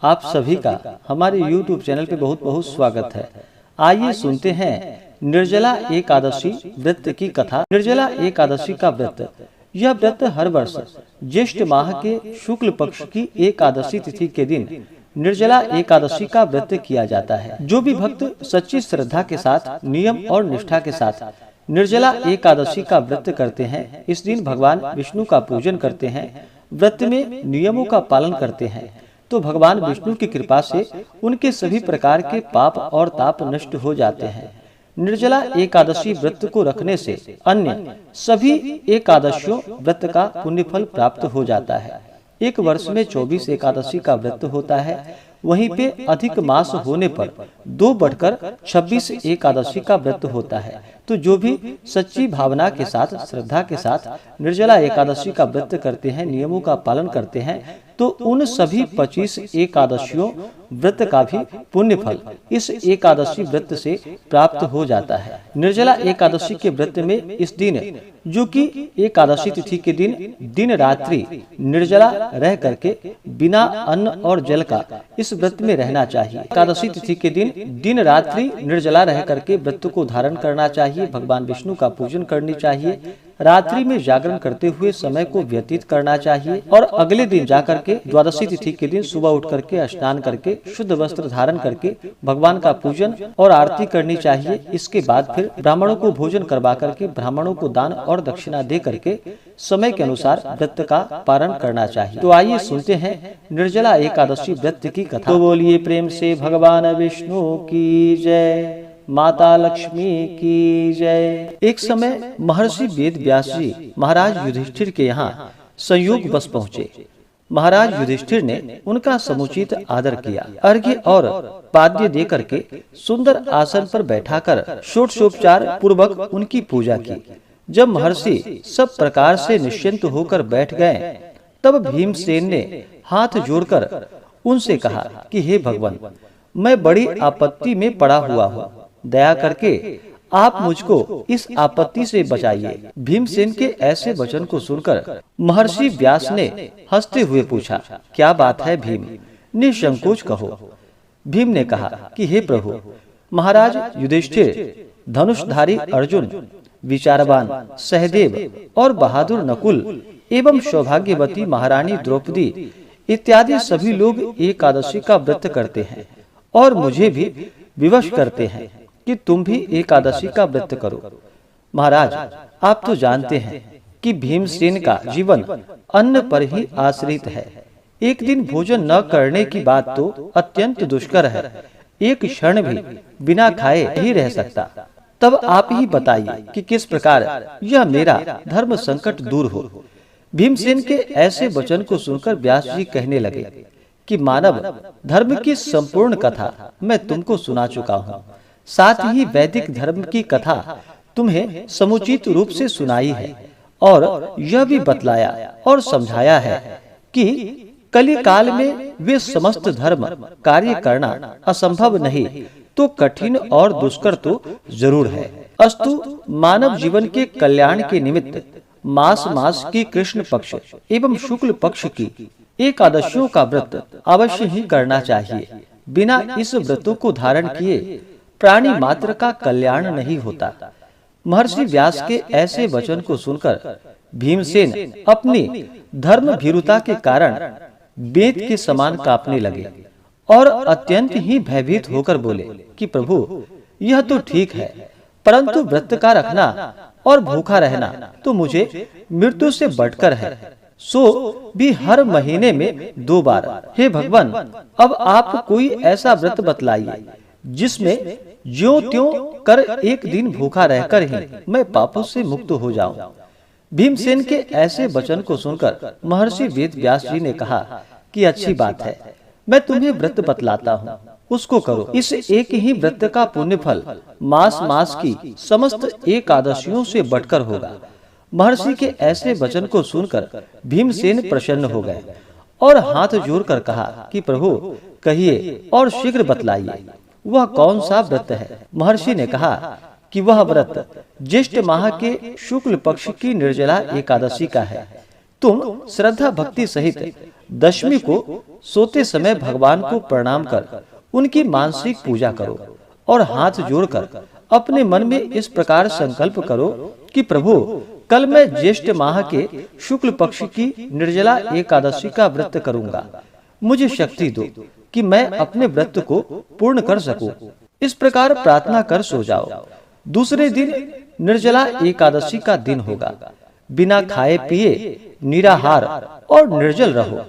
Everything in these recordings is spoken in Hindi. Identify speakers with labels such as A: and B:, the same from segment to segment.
A: आप सभी का हमारे YouTube चैनल पे बहुत बहुत स्वागत है। आइए सुनते हैं निर्जला एकादशी व्रत की कथा। निर्जला एकादशी का व्रत, यह व्रत हर वर्ष ज्येष्ठ माह के शुक्ल पक्ष की एकादशी तिथि के दिन निर्जला एकादशी का व्रत किया जाता है। जो भी भक्त सच्ची श्रद्धा के साथ, नियम और निष्ठा के साथ निर्जला एकादशी का व्रत करते हैं, इस दिन भगवान विष्णु का पूजन करते हैं, व्रत में नियमों का पालन करते हैं, तो भगवान विष्णु की कृपा से उनके सभी प्रकार के पाप और ताप नष्ट हो जाते हैं। निर्जला एकादशी व्रत को रखने से अन्य सभी एकादशियों व्रत का पुण्य फल प्राप्त हो जाता है। एक वर्ष में 24 एकादशी का व्रत होता है, वहीं पे अधिक मास होने पर 2 बढ़कर 26 एकादशी का व्रत होता है। तो जो भी सच्ची भावना के साथ, श्रद्धा के साथ निर्जला एकादशी का व्रत करते हैं, नियमों का पालन करते हैं, तो उन सभी 25 एकादशियों व्रत का भी पुण्य फल इस एकादशी व्रत से प्राप्त हो जाता है। निर्जला एकादशी के व्रत में इस दिन, जो कि एकादशी तिथि के दिन रात्रि निर्जला रह करके बिना अन्न और जल का इस व्रत में रहना चाहिए। एकादशी तिथि के दिन रात्रि निर्जला रह करके व्रत को धारण करना चाहिए, भगवान विष्णु का पूजन करनी चाहिए, रात्रि में जागरण करते हुए समय को व्यतीत करना चाहिए और अगले दिन जाकर के द्वादशी तिथि के दिन सुबह उठ करके स्नान करके शुद्ध वस्त्र धारण करके भगवान का पूजन और आरती करनी चाहिए। इसके बाद फिर ब्राह्मणों को भोजन करवा करके, ब्राह्मणों को दान और दक्षिणा दे करके समय के अनुसार व्रत का पारण करना चाहिए। तो आइए सुनते हैं निर्जला एकादशी व्रत की कथा। तो बोलिए प्रेम से भगवान विष्णु की जय, माता लक्ष्मी की जय। एक समय महर्षि वेद व्यास जी महाराज युधिष्ठिर के यहाँ संयोग बस पहुँचे। महाराज युधिष्ठिर ने उनका समुचित आदर किया, अर्घ्य और पाद्य दे करके सुंदर आसन पर बैठाकर षोडशोपचार पूर्वक उनकी पूजा की। जब महर्षि सब प्रकार से निश्चिंत होकर बैठ गए, तब भीमसेन ने हाथ जोड़कर उनसे कहा कि हे भगवान, मैं बड़ी आपत्ति में पड़ा हुआ हूँ, दया करके आप मुझको इस आपत्ति से बचाइए। भीमसेन के ऐसे वचन को सुनकर महर्षि व्यास ने हंसते हुए पूछा, क्या बात है भीम, निसंकोच कहो। भीम ने कहा कि हे प्रभु, महाराज युधिष्ठिर, धनुषधारी अर्जुन, विचारवान सहदेव और बहादुर नकुल एवं सौभाग्यवती महारानी द्रौपदी इत्यादि सभी लोग एकादशी का व्रत करते हैं और मुझे भी विवश करते हैं कि तुम भी एकादशी का व्रत करो। महाराज, आप तो जानते हैं कि भीमसेन का जीवन अन्न पर ही आश्रित है। एक दिन भोजन न करने की बात तो अत्यंत दुष्कर है, एक क्षण भी बिना खाए नहीं रह सकता। तब आप ही बताइए कि किस प्रकार यह मेरा धर्म संकट दूर हो। भीमसेन के ऐसे वचन को सुनकर व्यास जी कहने लगे कि मानव धर्म की संपूर्ण कथा मैं तुमको सुना चुका हूँ, साथ ही वैदिक धर्म की कथा तुम्हें समुचित रूप से सुनाई है और यह भी बतलाया और समझाया है कि कली काल में वे समस्त धर्म कार्य करना असंभव नहीं तो कठिन और दुष्कर तो जरूर है। अस्तु, मानव जीवन के कल्याण के निमित्त मास मास की कृष्ण पक्ष एवं शुक्ल पक्ष की एकादशियों का व्रत अवश्य ही करना चाहिए। बिना इस व्रतों को धारण किए प्राणी मात्र का कल्याण नहीं होता। महर्षि व्यास के ऐसे वचन को सुनकर भीमसेन अपनी धर्म भीरुता के कारण बेत के समान कांपने लगे और अत्यंत ही भयभीत होकर बोले कि प्रभु, यह तो ठीक है, परंतु व्रत का रखना और भूखा रहना तो मुझे मृत्यु से बढ़कर है, सो भी हर महीने में 2 बार। हे भगवान, अब आप कोई ऐसा व्रत बतलाइए जिसमें ज्यों त्यों कर एक दिन भूखा रहकर ही मैं पापों से मुक्त हो जाऊं। भीमसेन के ऐसे वचन को सुनकर महर्षि वेद व्यास जी ने कहा कि अच्छी बात है, मैं तुम्हें व्रत बतलाता हूँ, उसको करो। इस एक ही व्रत का पुण्य फल मास मास की समस्त एकादशियों से बढ़कर होगा। महर्षि के ऐसे वचन को सुनकर भीमसेन प्रसन्न हो गए और हाथ जोड़कर कहा कि प्रभु, कहिए और शीघ्र बतलाइए, वह कौन सा व्रत है। महर्षि ने कहा कि वह व्रत ज्येष्ठ माह के शुक्ल पक्ष की निर्जला एकादशी का है। तुम श्रद्धा भक्ति सहित दशमी को सोते समय भगवान को प्रणाम कर उनकी मानसिक पूजा करो और हाथ जोड़कर अपने मन में इस प्रकार संकल्प करो कि प्रभु, कल मैं ज्येष्ठ माह के शुक्ल पक्ष की निर्जला एकादशी का व्रत करूंगा। मुझे शक्ति दो कि मैं अपने व्रत को पूर्ण कर सकूं। इस प्रकार प्रार्थना कर सो जाओ। दूसरे दिन निर्जला एकादशी का दिन होगा। बिना खाए पिए निराहार और निर्जल रहो।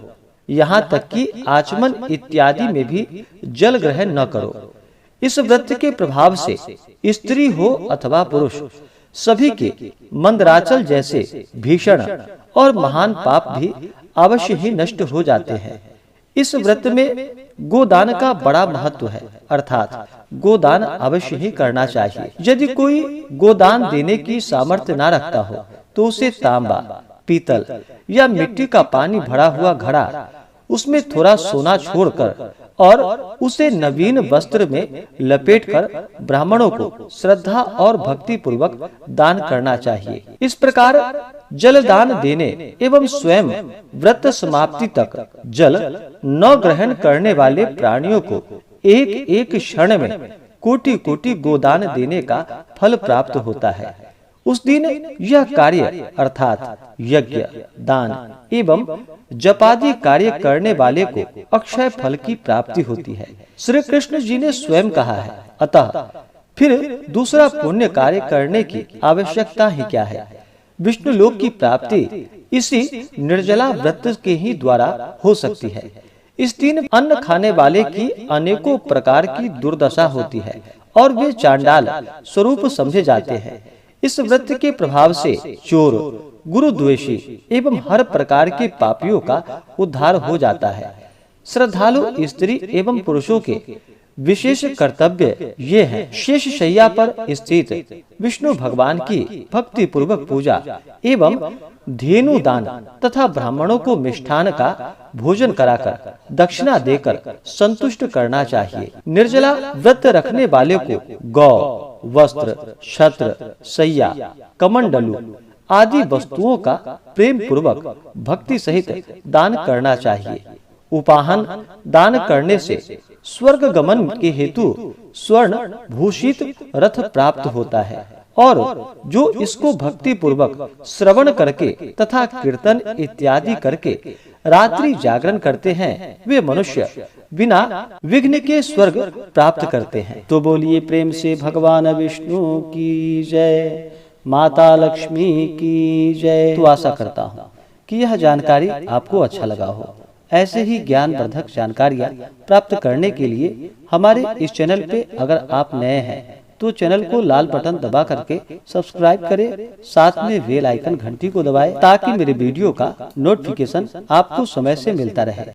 A: यहाँ तक कि आचमन इत्यादि में भी जल ग्रहण न करो। इस व्रत के प्रभाव से स्त्री हो अथवा पुरुष, सभी के मंदराचल जैसे भीषण और महान पाप भी अवश्य ही नष्ट हो जाते हैं। इस व्रत में गोदान का बड़ा महत्व है, अर्थात गोदान अवश्य ही करना चाहिए। यदि कोई गोदान देने की सामर्थ्य न रखता हो तो उसे तांबा, पीतल या मिट्टी का पानी भरा हुआ घड़ा, उसमें थोड़ा सोना छोड़कर और उसे नवीन वस्त्र में लपेटकर ब्राह्मणों को श्रद्धा और भक्ति पूर्वक दान करना चाहिए। इस प्रकार जल दान देने एवं स्वयं व्रत समाप्ति तक जल न ग्रहण करने वाले प्राणियों को एक एक क्षण में कोटि कोटि गोदान देने का फल प्राप्त होता है। उस दिन यह कार्य अर्थात यज्ञ, दान एवं जपादि कार्य करने वाले को अक्षय फल की प्राप्ति होती है। श्री कृष्ण जी ने स्वयं कहा है, अतः फिर दूसरा पुण्य कार्य करने की आवश्यकता ही क्या है। विष्णु लोक की प्राप्ति इसी निर्जला व्रत के ही द्वारा हो सकती है। इस दिन अन्न खाने वाले की अनेकों प्रकार की दुर्दशा होती है और वे चांडाल स्वरूप समझे जाते हैं। इस व्रत के प्रभाव से चोर, गुरुद्वेषी एवं हर प्रकार के पापियों का उद्धार हो जाता है। श्रद्धालु स्त्री एवं पुरुषों के विशेष कर्तव्य ये हैं: शेष शैया पर स्थित विष्णु भगवान की भक्ति पूर्वक पूजा एवं धेनु दान तथा ब्राह्मणों को मिष्ठान का भोजन कराकर दक्षिणा देकर संतुष्ट करना चाहिए। निर्जला व्रत रखने वाले को गौ, वस्त्र, छत्र, सैया, कमंडलू आदि वस्तुओं का प्रेम पूर्वक भक्ति सहित दान करना चाहिए। उपाहन दान करने से स्वर्ग गमन के हेतु स्वर्ण भूषित रथ प्राप्त होता है और जो इसको भक्ति पूर्वक श्रवण करके तथा कीर्तन इत्यादि करके रात्रि जागरण करते हैं, वे मनुष्य बिना विघ्न के स्वर्ग प्राप्त करते हैं। तो बोलिए प्रेम से भगवान विष्णु की जय, माता लक्ष्मी की जय। तो आशा करता हूँ कि यह जानकारी आपको अच्छा लगा हो। ऐसे ही ज्ञानवर्धक जानकारियाँ प्राप्त करने के लिए हमारे इस चैनल पे अगर आप नए हैं तो चैनल को लाल बटन दबा करके सब्सक्राइब करें, साथ में बेल आइकन घंटी को दबाएं ताकि मेरे वीडियो का नोटिफिकेशन आपको समय से मिलता रहे।